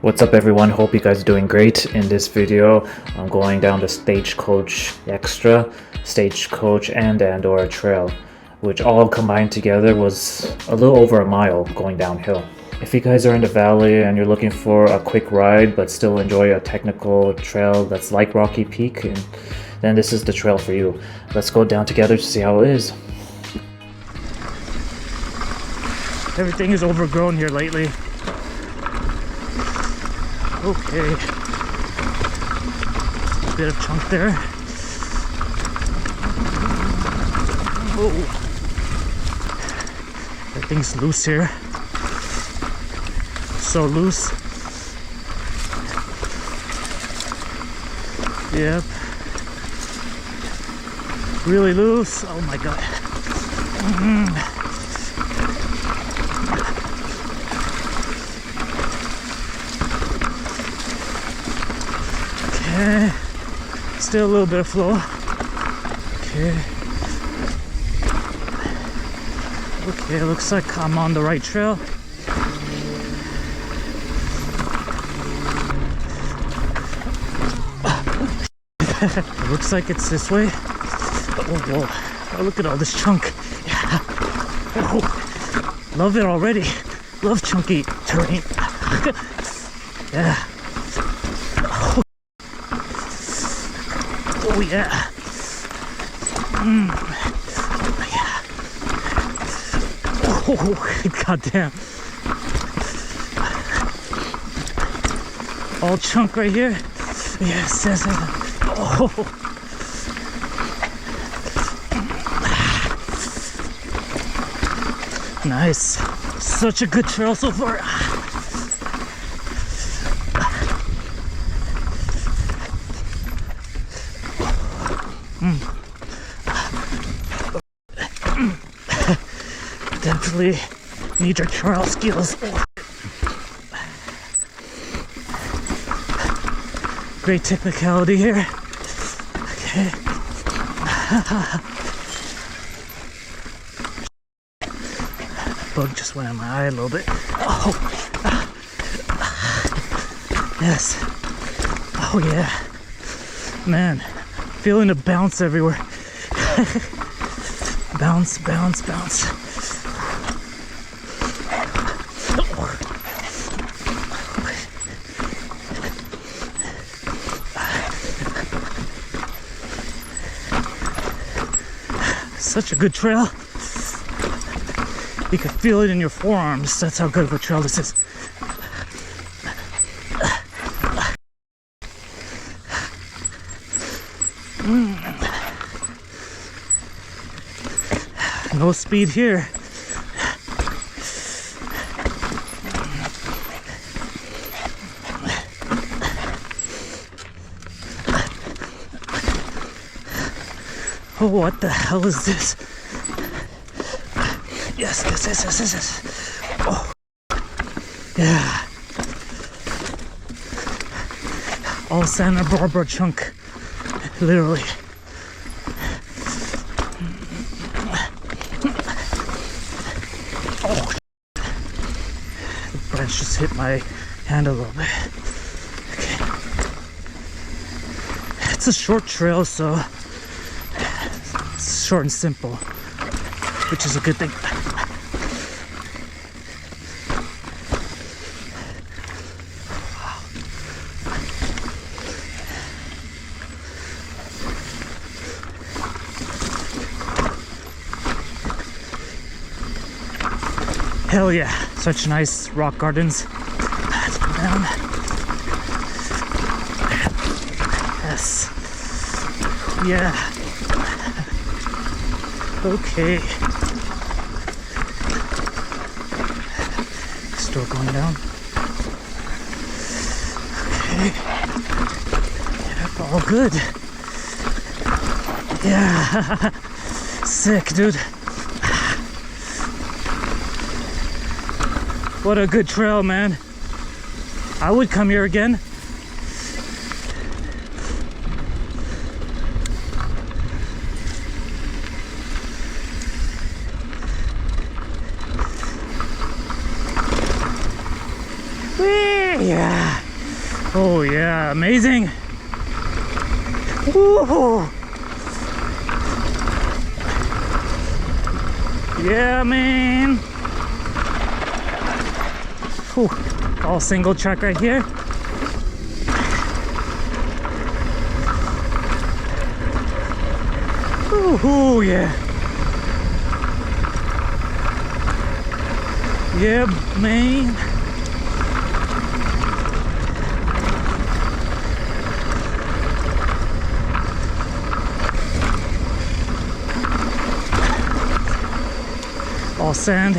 What's up everyone, hope you guys are doing great. In this video I'm going down the StageCoach Extra, StageCoach and Andorra Trail, which all combined together was a little over a mile going downhill. If you guys are in the valley and you're looking for a quick ride but still enjoy a technical trail that's like Rocky Peak, then this is the trail for you. Let's go down together to see how it is. Everything is overgrown here lately. Okay, bit of chunk there. Oh, everything's loose here. So loose. Yep. Really loose. Oh my god. Okay, still a little bit of flow. Okay. Okay, looks like I'm on the right trail. It looks like it's this way. Oh, whoa. Oh, look at all this chunk. Yeah. Oh, love it already. Love chunky terrain. Yeah. Oh yeah. Yeah. Oh, goddamn. All chunk right here. Yes, yes, yes. Oh. Nice. Such a good trail so far. Definitely need your trail skills. Great technicality here. Okay. Bug just went in my eye a little bit. Oh. Yes. Oh yeah. Man, feeling a bounce everywhere. Bounce, bounce, bounce. Such a good trail. You can feel it in your forearms. That's how good of a trail this is. No speed here. Oh, what the hell is this? Yes, yes, yes, yes, yes, yes. Oh, yeah. All Santa Barbara chunk, literally. Oh, the branch just hit my hand a little bit. Okay. It's a short trail, so short and simple, which is a good thing. Hell yeah, such nice rock gardens. Let's go down. Yes. Yeah. Okay. Still going down. Okay. Yep, all good. Yeah. Sick, dude. What a good trail, man. I would come here again. Whee! yeah. Oh yeah, amazing. Woo! Yeah, man. Whew. All single track right here. Ooh, yeah. Yeah, man. All sand.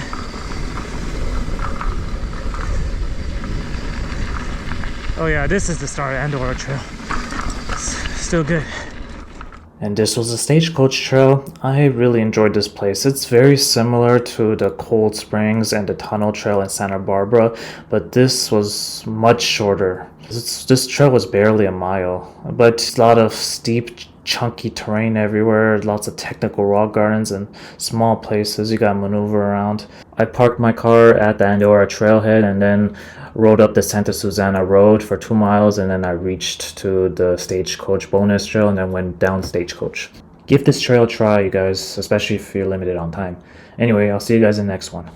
Oh yeah, this is the start of Andorra Trail. It's still good. And this was the Stagecoach Trail. I really enjoyed this place. It's very similar to the Cold Springs and the Tunnel Trail in Santa Barbara, but this was much shorter. This trail was barely a mile, but a lot of steep, chunky terrain everywhere, lots of technical rock gardens and small places you gotta maneuver around. I parked my car at the Andorra trailhead and then rode up the Santa Susana Road for 2 miles, and then I reached to the Stagecoach bonus trail and then went down Stagecoach. Give this trail a try, you guys, especially if you're limited on time. Anyway, I'll see you guys in the next one.